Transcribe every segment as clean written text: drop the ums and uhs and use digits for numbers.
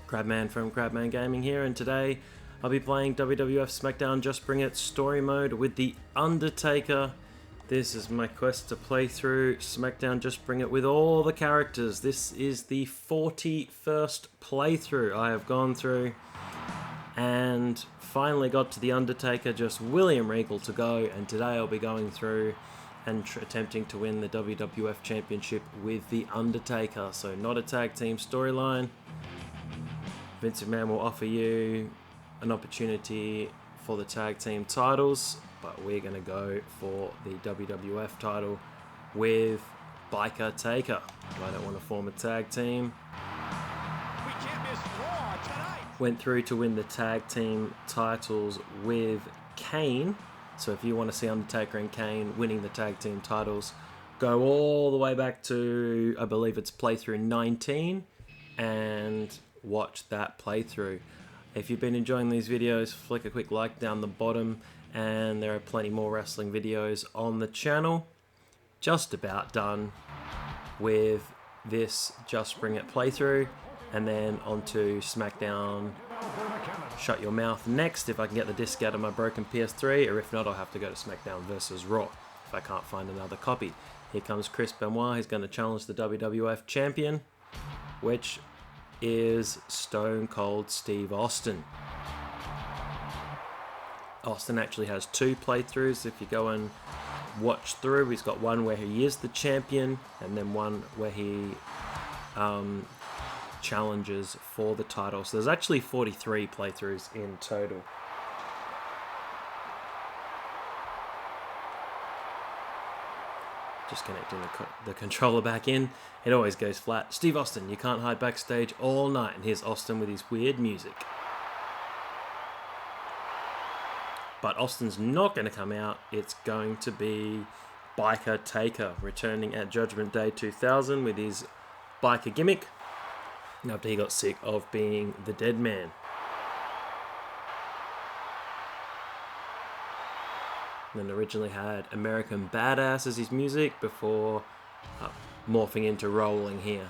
Crabman from Crabman Gaming here, and today I'll be playing WWF SmackDown Just Bring It Story Mode with the Undertaker. This is my quest to play through SmackDown Just Bring It with all the characters. This is the 41st playthrough I have gone through, and finally got to the Undertaker, just William Regal to go, and today I'll be going through and attempting to win the WWF Championship with the Undertaker. So not a tag team storyline. Vince McMahon will offer you an opportunity for the tag team titles, but we're going to go for the WWF title with Biker Taker. I don't want to form a tag team. We can't miss Raw tonight. Went through to win the tag team titles with Kane. So if you want to see Undertaker and Kane winning the tag team titles, go all the way back to, I believe it's playthrough 19, and watch that playthrough. If you've been enjoying these videos, flick a quick like down the bottom, and there are plenty more wrestling videos on the channel. Just about done with this Just Bring It playthrough, and then onto SmackDown Shut Your Mouth next, if I can get the disc out of my broken PS3, or if not, I'll have to go to SmackDown vs. Raw if I can't find another copy. Here comes Chris Benoit. He's going to challenge the WWF Champion, which is Stone Cold Steve Austin. Austin actually has two playthroughs. If you go and watch through, he's got one where he is the champion, and then one where he challenges for the title. So there's actually 43 playthroughs in total. Just connecting the controller back in. It always goes flat. Steve Austin, you can't hide backstage all night. And here's Austin with his weird music. But Austin's not going to come out. It's going to be Biker Taker, returning at Judgment Day 2000 with his biker gimmick, after he got sick of being the dead man. And originally had American Badass as his music before morphing into Rolling here.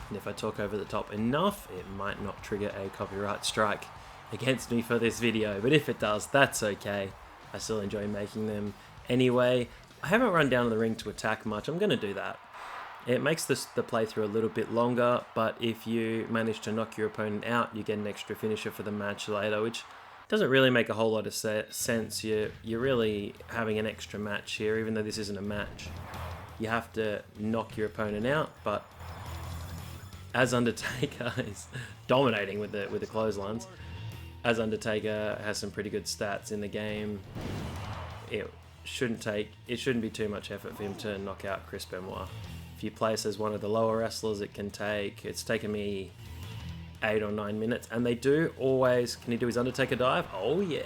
And if I talk over the top enough, it might not trigger a copyright strike against me for this video, but if it does, that's okay. I still enjoy making them anyway. I haven't run down to the ring to attack much. I'm going to do that. It makes the playthrough a little bit longer, but if you manage to knock your opponent out, you get an extra finisher for the match later, which doesn't really make a whole lot of sense. You're really having an extra match here, even though this isn't a match. You have to knock your opponent out, but as Undertaker is dominating with the clotheslines, as Undertaker has some pretty good stats in the game, it shouldn't be too much effort for him to knock out Chris Benoit. If you place as one of the lower wrestlers, it's taken me 8 or 9 minutes, and they do always, can he do his Undertaker dive? Oh yeah.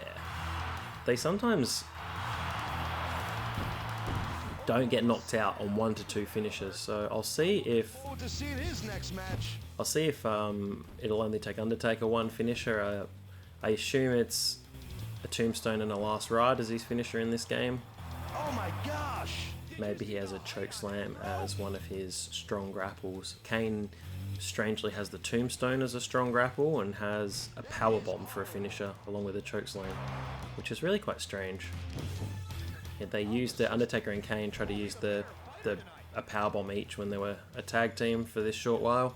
They sometimes don't get knocked out on 1 to 2 finishes, so I'll see if it'll only take Undertaker one finisher. I assume it's a tombstone and a last ride as his finisher in this game. Oh my gosh! Maybe he has a choke slam as one of his strong grapples. Kane strangely has the tombstone as a strong grapple and has a power bomb for a finisher along with a choke slam, which is really quite strange. Yeah, they used the Undertaker and Kane tried to use a power bomb each when they were a tag team for this short while.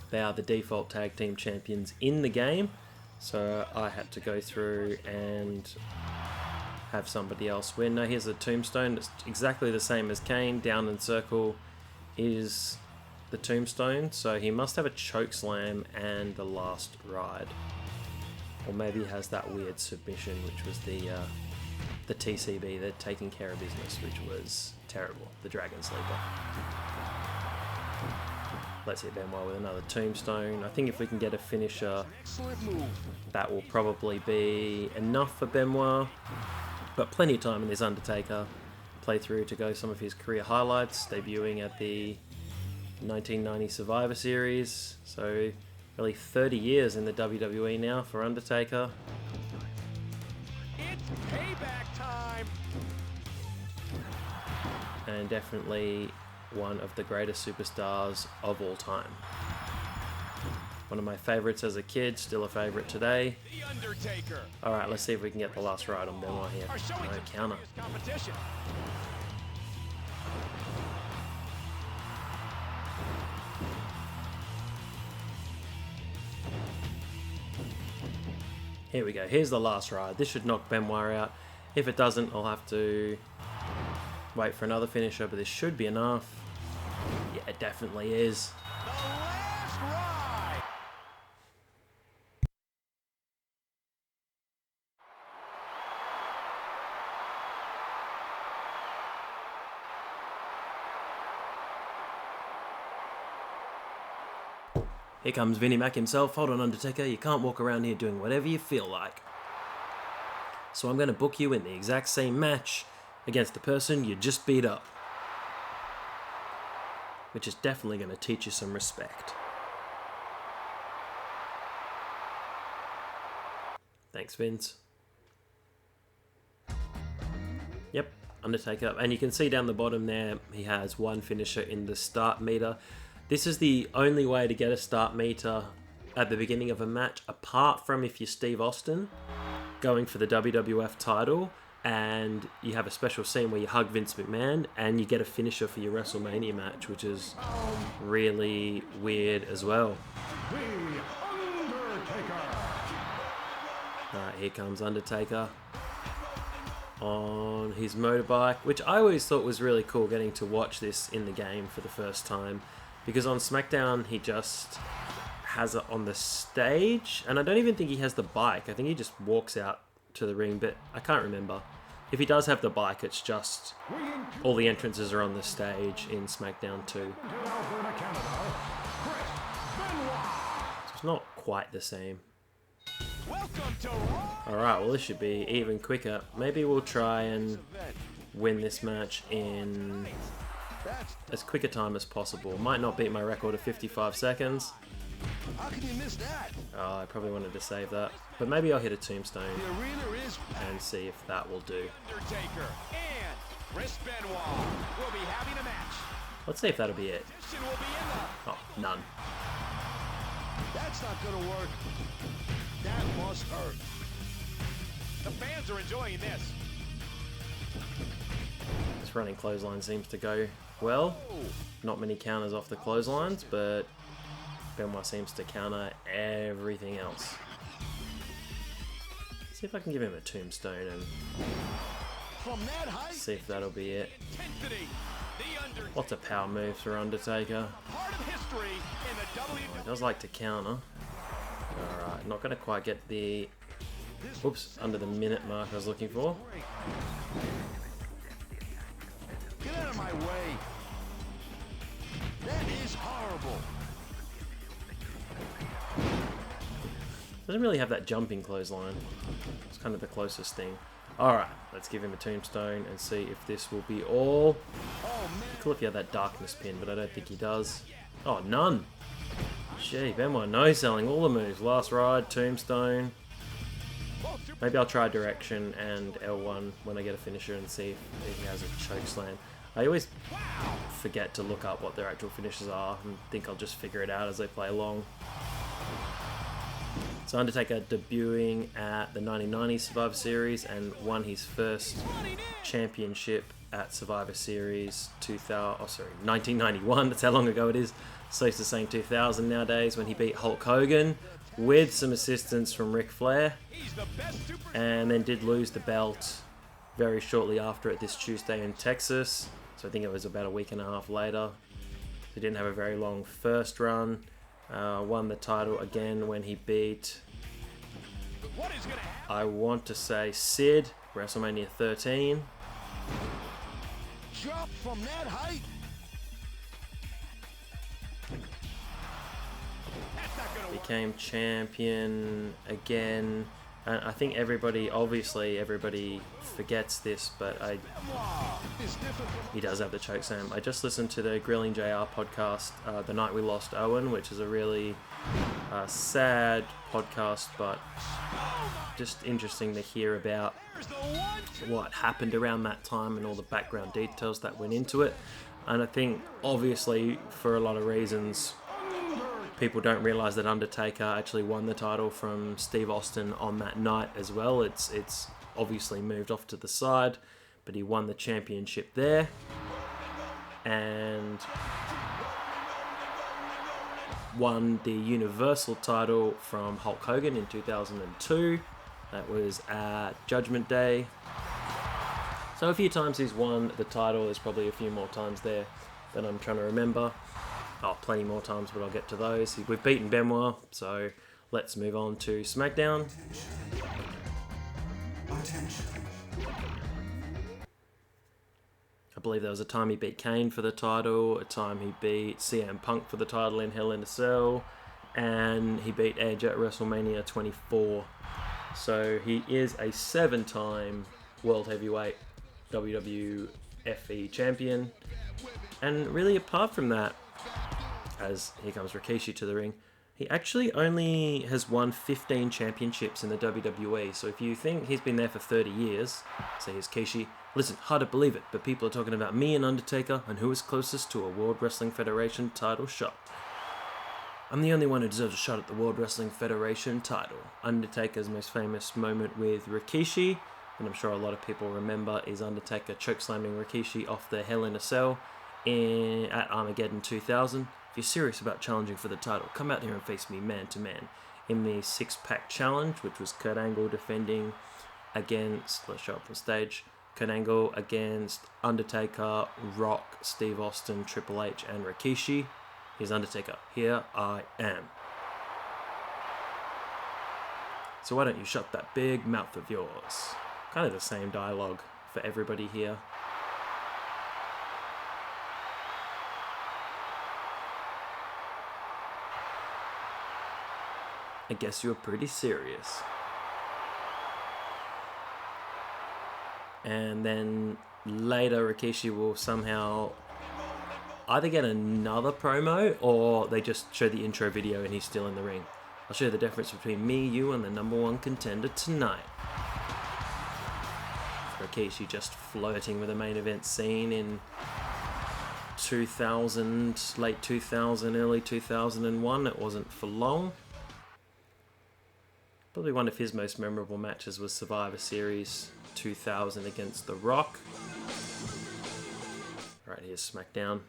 They are the default tag team champions in the game, so I had to go through and have somebody else win. No, here's a tombstone. It's exactly the same as Kane. Down and circle is the tombstone, so he must have a choke slam and the last ride, or maybe he has that weird submission, which was the TCB, the taking care of business, which was terrible, the Dragon Sleeper. Let's hit Benoit with another tombstone. I think if we can get a finisher, that will probably be enough for Benoit. But plenty of time in this Undertaker playthrough to go some of his career highlights, debuting at the 1990 Survivor Series. So really 30 years in the WWE now for Undertaker. It's payback time. And definitely one of the greatest superstars of all time. One of my favorites as a kid, still a favorite today. The Undertaker. All right, let's see if we can get the last ride on Benoit here. Are showing No some counter. serious competition. Here we go. Here's the last ride. This should knock Benoit out. If it doesn't, I'll have to wait for another finisher, but this should be enough. Yeah, it definitely is. The last ride. Here comes Vinnie Mac himself. Hold on, Undertaker. You can't walk around here doing whatever you feel like. So I'm going to book you in the exact same match against the person you just beat up. Which is definitely going to teach you some respect. Thanks, Vince. Yep, Undertaker. And you can see down the bottom there, he has one finisher in the start meter. This is the only way to get a start meter at the beginning of a match, apart from if you're Steve Austin going for the WWF title and you have a special scene where you hug Vince McMahon and you get a finisher for your WrestleMania match, which is really weird as well. The Undertaker. Alright, here comes Undertaker on his motorbike, which I always thought was really cool getting to watch this in the game for the first time. Because on SmackDown, he just has it on the stage, and I don't even think he has the bike. I think he just walks out to the ring, but I can't remember. If he does have the bike, it's just all the entrances are on the stage in SmackDown 2. So it's not quite the same. Welcome to Raw. Alright, well this should be even quicker. Maybe we'll try and win this match in as quick a time as possible. Might not beat my record of 55 seconds. How can you miss that? Oh, I probably wanted to save that. But maybe I'll hit a tombstone The arena is and see if that will do. Undertaker and Chris Benoit will be having a match. Let's see if that'll be it. Position will be in the. Oh, none. That's not gonna work. That must hurt. The fans are enjoying this. This running clothesline seems to go well. Not many counters off the clotheslines, but Benoit seems to counter everything else. See if I can give him a tombstone and From that height, see if that'll be it. intensity. The Undertaker. Lots of power moves for Undertaker. Part of history in the He WWE. does like to counter. Alright, not going to quite get the... Oops, under the minute mark I was looking for. Get out of my way. That is horrible. Doesn't really have that jumping clothesline. It's kind of the closest thing. Alright, let's give him a tombstone and see if this will be all. Oh man. Cool if he had that darkness pin, but I don't think he does. Oh, none! Gee, Benoit no-selling all the moves. Last ride, tombstone. Maybe I'll try direction and L1 when I get a finisher and see if he has a choke slam. I always forget to look up what their actual finishes are and think I'll just figure it out as they play along. So Undertaker debuting at the 1990 Survivor Series and won his first championship at Survivor Series 1991. That's how long ago it is. So it's the same 2000 nowadays when he beat Hulk Hogan with some assistance from Ric Flair. He's the best super. And then did lose the belt very shortly after it this Tuesday in Texas. So I think it was about a week and a half later. He didn't have a very long first run. Won the title again when he beat, What is gonna happen? I want to say, Sid, WrestleMania 13. Drop from that height. That's not gonna work. Became champion again. And I think obviously everybody forgets this, but Benoit is different from he does have the chokeslam. I just listened to the Grilling JR podcast, The Night We Lost Owen, which is a really sad podcast, but just interesting to hear about Here's the one. what happened around that time and all the background details that went into it. And I think, obviously, for a lot of reasons, people don't realize that Undertaker actually won the title from Steve Austin on that night as well. It's obviously moved off to the side, but he won the championship there. And won the Universal title from Hulk Hogan in 2002. That was at Judgment Day. So a few times he's won the title. There's probably a few more times there that I'm trying to remember. Oh, plenty more times, but I'll get to those. We've beaten Benoit, so let's move on to SmackDown. Attention. I believe there was a time he beat Kane for the title, a time he beat CM Punk for the title in Hell in a Cell, and he beat Edge at WrestleMania 24. So he is a 7-time World Heavyweight WWF champion. And really, apart from that, as here comes Rikishi to the ring, he actually only has won 15 championships in the WWE. So if you think he's been there for 30 years, say here's Rikishi. Listen, hard to believe it, but people are talking about me and Undertaker and who is closest to a World Wrestling Federation title shot. I'm the only one who deserves a shot at the World Wrestling Federation title. Undertaker's most famous moment with Rikishi, and I'm sure a lot of people remember, is Undertaker chokeslamming Rikishi off the Hell in a Cell at Armageddon 2000. If you're serious about challenging for the title, come out here and face me man to man in the 6-pack challenge, which was Kurt Angle defending against, let's show up on stage, Kurt Angle against Undertaker, Rock, Steve Austin, Triple H, and Rikishi. Here's Undertaker. Here I am. So why don't you shut that big mouth of yours? Kind of the same dialogue for everybody here. I guess you're pretty serious. And then later Rikishi will somehow either get another promo or they just show the intro video and he's still in the ring. I'll show you the difference between me, you, and the #1 contender tonight. Rikishi just flirting with the main event scene in 2000, late 2000, early 2001. It wasn't for long. Probably one of his most memorable matches was Survivor Series 2000 against The Rock. Alright, here's SmackDown.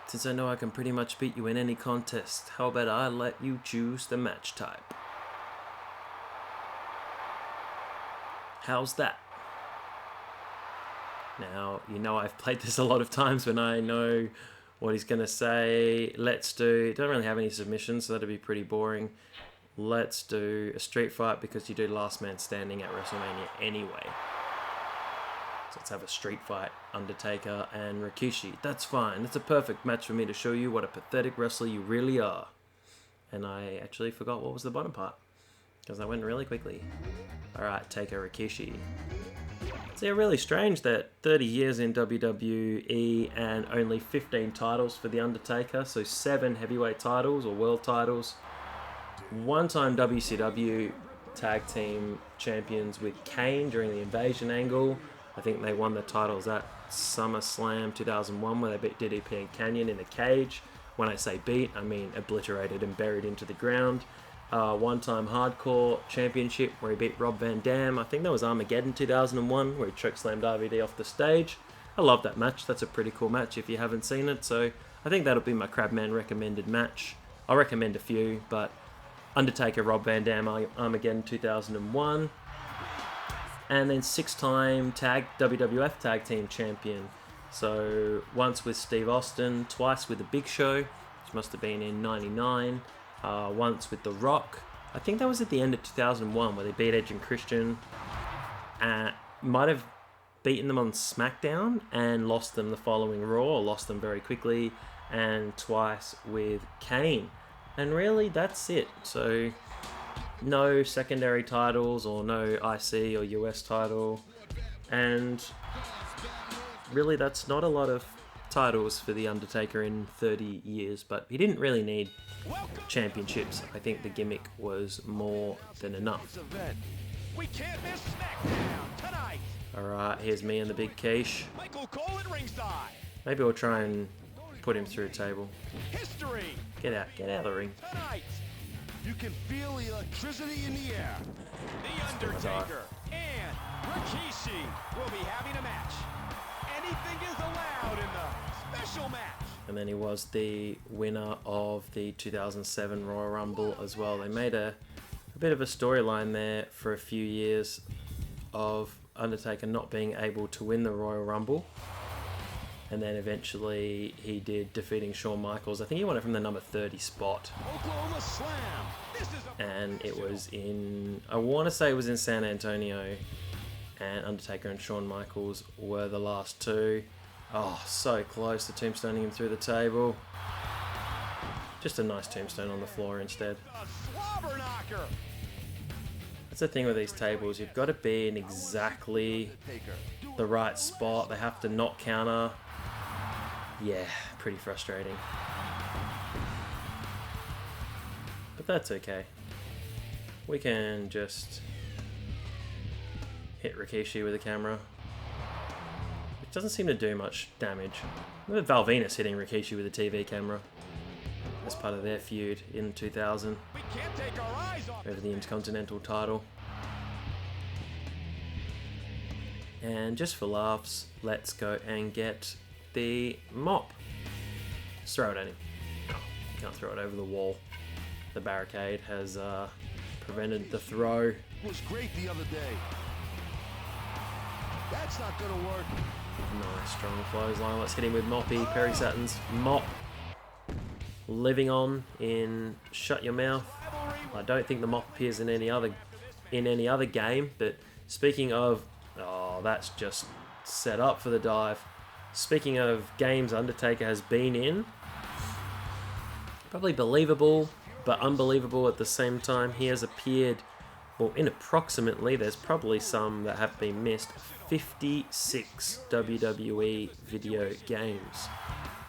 Since I know I can pretty much beat you in any contest, how about I let you choose the match type? How's that? Now, you know I've played this a lot of times when I know what he's going to say. Let's do... Don't really have any submissions, so that'd be pretty boring. Let's do a street fight because you do last man standing at WrestleMania anyway. So let's have a street fight, Undertaker and Rikishi. That's fine. That's a perfect match for me to show you what a pathetic wrestler you really are. And I actually forgot what was the bottom part, because I went really quickly. Alright, Taker Rikishi. So yeah, really strange that 30 years in WWE and only 15 titles for The Undertaker. So 7 heavyweight titles or world titles. 1-time WCW tag team champions with Kane during the Invasion angle. I think they won the titles at SummerSlam 2001 where they beat DDP and Kanyon in the cage. When I say beat, I mean obliterated and buried into the ground. 1-time Hardcore Championship where he beat Rob Van Dam. I think that was Armageddon 2001 where he chokeslammed RVD off the stage. I love that match. That's a pretty cool match if you haven't seen it. So I think that'll be my Crabman recommended match. I'll recommend a few, but Undertaker, Rob Van Dam, Armageddon 2001. And then 6-time WWF Tag Team Champion. So once with Steve Austin, twice with The Big Show, which must have been in 99. Once with The Rock. I think that was at the end of 2001 where they beat Edge and Christian. Might have beaten them on SmackDown and lost them the following Raw, or lost them very quickly. And twice with Kane. And really, that's it. So no secondary titles or no IC or US title. And really, that's not a lot of titles for The Undertaker in 30 years, but he didn't really need championships. I think the gimmick was more than enough. We can't miss SmackDown tonight. Alright, here's me and the big quiche. Michael Cole at ringside. Maybe we'll try and put him through a table. History Get out of the ring. tonight. You can feel the electricity in the air. The Undertaker and Rikishi will be having a match. Anything is allowed in the special match. And then he was the winner of the 2007 Royal Rumble as well. They made a bit of a storyline there for a few years of Undertaker not being able to win the Royal Rumble. And then eventually he did, defeating Shawn Michaels. I think he won it from the number 30 spot. Oklahoma Slam. This is a And it was in, I want to say it was in San Antonio. And Undertaker and Shawn Michaels were the last two. Oh, so close to tombstoning him through the table. Just a nice tombstone on the floor instead. a slobber knocker. That's the thing with these tables. You've got to be in exactly the right spot. They have to not counter. Yeah, pretty frustrating. But that's okay. We can just hit Rikishi with a camera. It doesn't seem to do much damage. Look at Val Venus hitting Rikishi with a TV camera. As part of their feud in 2000 We can't take our eyes off over the Intercontinental title. And just for laughs, let's go and get the mop. Just throw it at him. No, you can't throw it over the wall. The barricade has prevented the throw. It was great the other day. That's not gonna work. Nice strong clothesline. Let's hit him with Moppy. Perry Saturn's mop. Living on in Shut Your Mouth. I don't think the mop appears in any other game, but speaking of, oh, that's just set up for the dive. Speaking of games Undertaker has been in, probably believable but unbelievable at the same time, he has appeared, well, in approximately, there's probably some that have been missed, 56 WWE video games.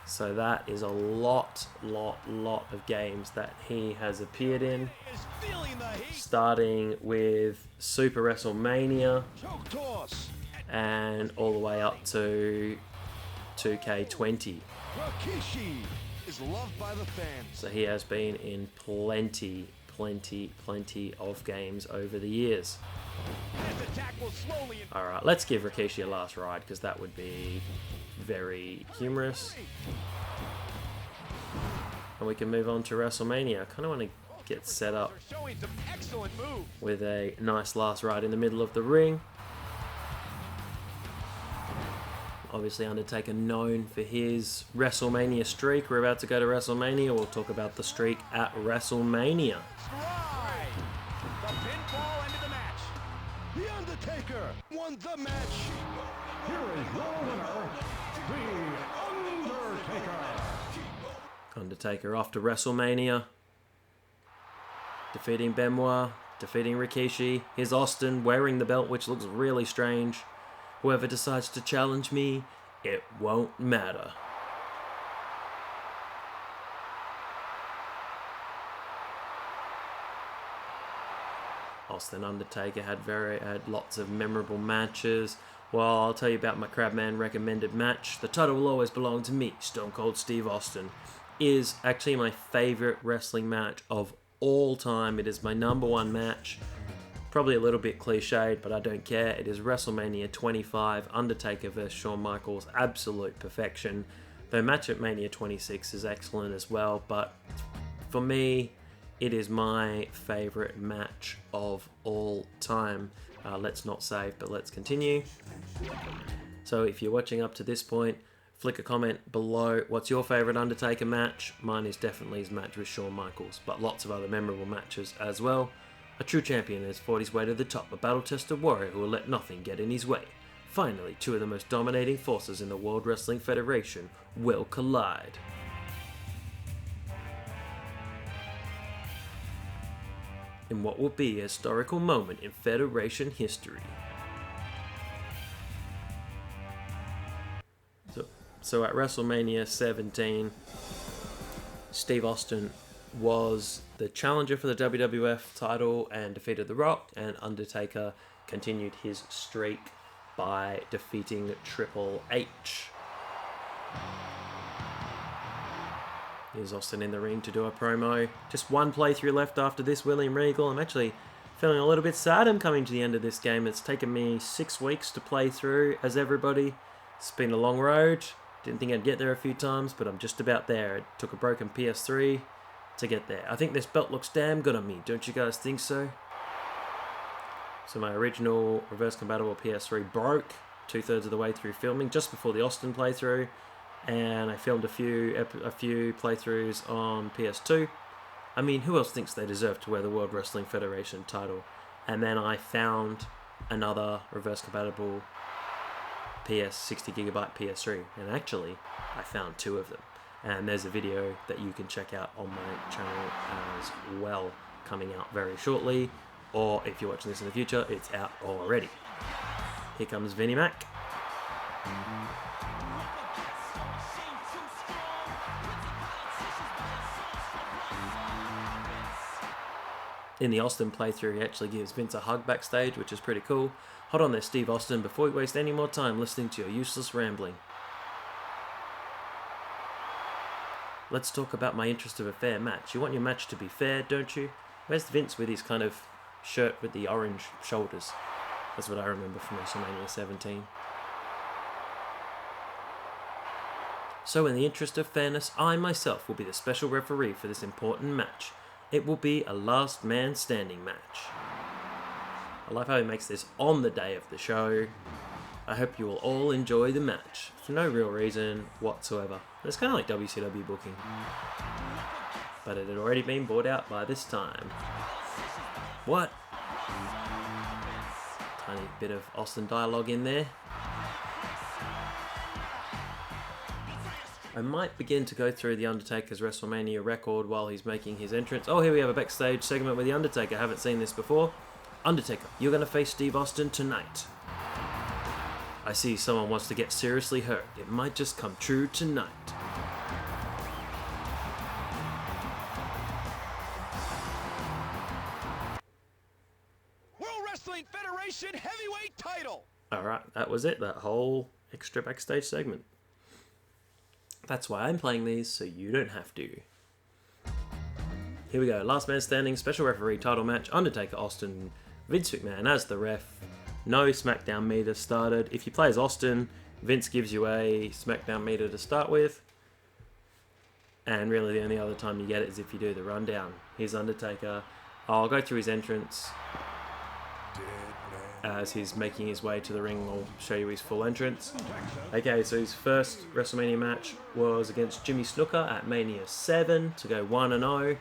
So that is a lot of games that he has appeared in. Is feeling the heat. Starting with Super WrestleMania Choke toss. and all the way up to 2K20. Rikishi is loved by the fans. So he has been in plenty of games over the years. His attack will slowly. Alright, let's give Rikishi a last ride because that would be very humorous. And we can move on to WrestleMania. I kind of want to get set up Showing some excellent moves. with a nice last ride in the middle of the ring. Obviously Undertaker known for his WrestleMania streak. We're about to go to WrestleMania. We'll talk about the streak at WrestleMania. Stride. The pinfall ended the match. The Undertaker won the match. Here is your winner, The Undertaker. Undertaker off to WrestleMania. Defeating Benoit, defeating Rikishi. Here's Austin wearing the belt, which looks really strange. Whoever decides to challenge me, it won't matter. Austin Undertaker had lots of memorable matches. Well, I'll tell you about my Crabman recommended match. The title will always belong to me. Stone Cold Steve Austin is actually my favorite wrestling match of all time. It is my #1 match. Probably a little bit cliched, but I don't care. It is WrestleMania 25, Undertaker vs Shawn Michaels, absolute perfection. The match at Mania 26 is excellent as well, but for me, it is my favorite match of all time. Let's not save, but let's continue. So if you're watching up to this point, flick a comment below. What's your favorite Undertaker match? Mine is definitely his match with Shawn Michaels, but lots of other memorable matches as well. A true champion has fought his way to the top, a battle-tested warrior who will let nothing get in his way. Finally, two of the most dominating forces in the World Wrestling Federation will collide. In what will be a historical moment in Federation history. So, So at WrestleMania 17, Steve Austin was the challenger for the WWF title and defeated The Rock, and Undertaker continued his streak by defeating Triple H. Here's Austin in the ring to do a promo. Just one playthrough left after this, William Regal. I'm actually feeling a little bit sad I'm coming to the end of this game. It's taken me 6 weeks to play through as everybody. It's been a long road. Didn't think I'd get there a few times, but I'm just about there. It took a broken PS3 to get there. I think this belt looks damn good on me. Don't you guys think so? So my original reverse compatible PS3 broke 2/3 of the way through filming, just before the Austin playthrough. And I filmed a few playthroughs on PS2. I mean, who else thinks they deserve to wear the World Wrestling Federation title? And then I found another reverse compatible PS 60GB PS3, and actually I found 2 of them. And there's a video that you can check out on my channel as well, coming out very shortly. Or if you're watching this in the future, it's out already. Here comes Vinnie Mac. In the Austin playthrough, he actually gives Vince a hug backstage, which is pretty cool. Hold on there, Steve Austin, before we waste any more time listening to your useless rambling. Let's talk about my interest of a fair match. You want your match to be fair, don't you? Where's Vince with his kind of shirt with the orange shoulders? That's what I remember from WrestleMania 17. So in the interest of fairness, I myself will be the special referee for this important match. It will be a last man standing match. I love how he makes this on the day of the show. I hope you will all enjoy the match, for no real reason whatsoever. It's kind of like WCW booking. But it had already been bought out by this time. What? Tiny bit of Austin dialogue in there. I might begin to go through the Undertaker's WrestleMania record while he's making his entrance. Oh, here we have a backstage segment with the Undertaker. Haven't seen this before. Undertaker, you're going to face Steve Austin tonight. I see someone wants to get seriously hurt. It might just come true tonight. World Wrestling Federation Heavyweight Title. Alright, that was it. That whole extra backstage segment. That's why I'm playing these, so you don't have to. Here we go. Last man standing, special referee title match. Undertaker, Austin, Vince McMahon as the ref. No SmackDown meter started. If you play as Austin, Vince gives you a SmackDown meter to start with. And really the only other time you get it is if you do the rundown. Here's Undertaker. I'll go through his entrance. As he's making his way to the ring, I'll show you his full entrance. Okay, so his first WrestleMania match was against Jimmy Snuka at Mania 7 to go 1-0.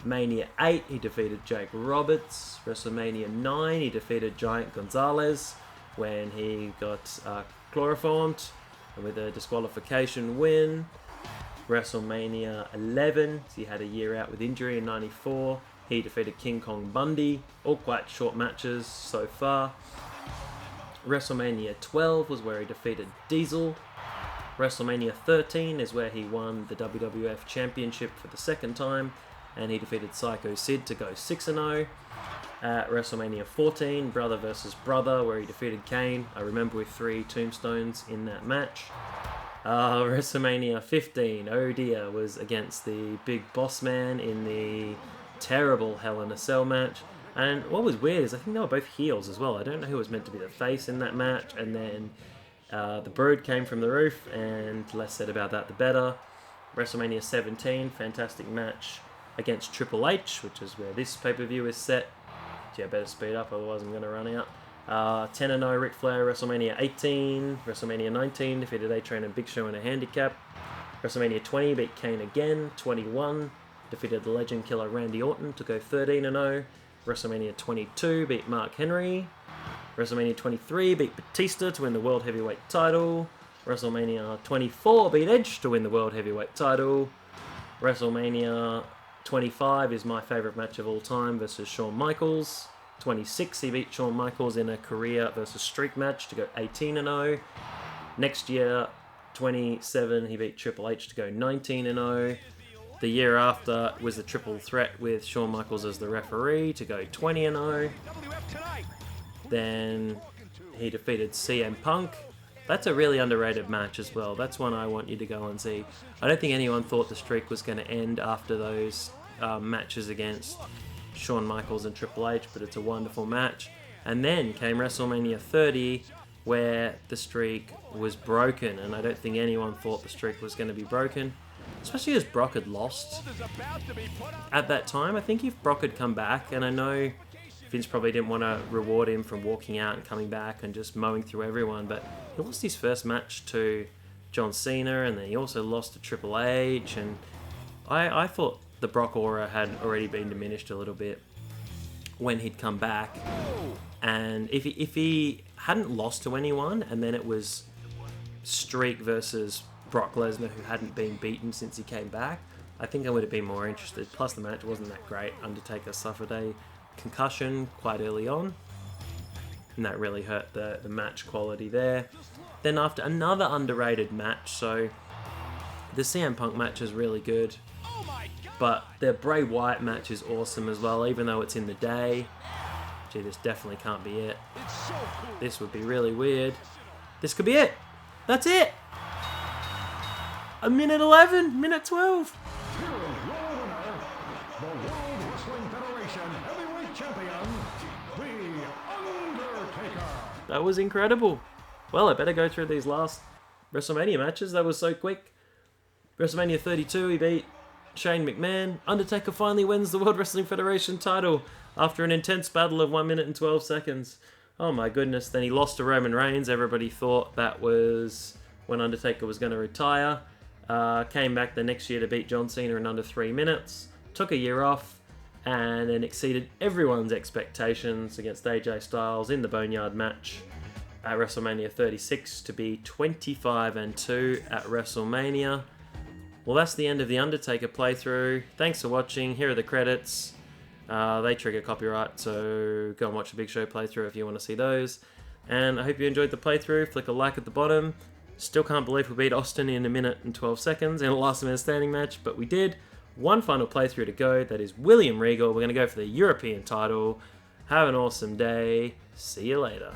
Mania 8, he defeated Jake Roberts. WrestleMania 9, he defeated Giant Gonzalez when he got chloroformed with a disqualification win. WrestleMania 11, he had a year out with injury in 94. He defeated King Kong Bundy. All quite short matches so far. WrestleMania 12 was where he defeated Diesel. WrestleMania 13 is where he won the WWF Championship for the second time, and he defeated Psycho Sid to go 6-0. At WrestleMania 14, brother versus brother, where he defeated Kane. I remember with 3 tombstones in that match. WrestleMania 15, oh dear, was against the Big Boss Man in the terrible Hell in a Cell match. And what was weird is I think they were both heels as well. I don't know who was meant to be the face in that match. And then the Brood came from the roof, and less said about that the better. WrestleMania 17, fantastic match against Triple H, which is where this pay-per-view is set. Yeah, better speed up, otherwise I'm going to run out. 10-0 Ric Flair, WrestleMania 18. WrestleMania 19 defeated A-Train and Big Show in a handicap. WrestleMania 20 beat Kane again. 21 defeated the Legend Killer Randy Orton to go 13-0. WrestleMania 22 beat Mark Henry. WrestleMania 23 beat Batista to win the World Heavyweight title. WrestleMania 24 beat Edge to win the World Heavyweight title. WrestleMania 25 is my favourite match of all time versus Shawn Michaels. 26 he beat Shawn Michaels in a career versus streak match to go 18-0. Next year, 27, he beat Triple H to go 19-0. The year after was the triple threat with Shawn Michaels as the referee to go 20-0. Then he defeated CM Punk. That's a really underrated match as well. That's one I want you to go and see. I don't think anyone thought the streak was going to end after those matches against Shawn Michaels and Triple H, but it's a wonderful match. And then came WrestleMania 30, where the streak was broken, and I don't think anyone thought the streak was going to be broken, especially as Brock had lost at that time. I think if Brock had come back, and I know Vince probably didn't want to reward him from walking out and coming back and just mowing through everyone, but he lost his first match to John Cena, and then he also lost to Triple H, and I thought the Brock aura had already been diminished a little bit when he'd come back. And if he hadn't lost to anyone, and then it was Streak versus Brock Lesnar, who hadn't been beaten since he came back, I think I would have been more interested. Plus the match wasn't that great. Undertaker suffered a concussion quite early on, and that really hurt the match quality there. Then after another underrated match, so the CM Punk match is really good, but the Bray Wyatt match is awesome as well, even though it's in the day. Gee, this definitely can't be it. This would be really weird. This could be it. That's it. A minute 11, minute 12. Here is your winner, the World Wrestling Federation Heavyweight Champion, The Undertaker. That was incredible. Well, I better go through these last WrestleMania matches. That was so quick. WrestleMania 32, he beat Shane McMahon. Undertaker finally wins the World Wrestling Federation title after an intense battle of 1 minute and 12 seconds. Oh my goodness. Then he lost to Roman Reigns. Everybody thought that was when Undertaker was going to retire. Came back the next year to beat John Cena in under 3 minutes. Took a year off and then exceeded everyone's expectations against AJ Styles in the Boneyard match at WrestleMania 36 to be 25-2 at WrestleMania. Well, that's the end of the Undertaker playthrough. Thanks for watching. Here are the credits. They trigger copyright, so go and watch the Big Show playthrough if you want to see those. And I hope you enjoyed the playthrough. Flick a like at the bottom. Still can't believe we beat Austin in 1 minute and 12 seconds in a last minute standing match, but we did. One final playthrough to go. That is William Regal. We're going to go for the European title. Have an awesome day. See you later.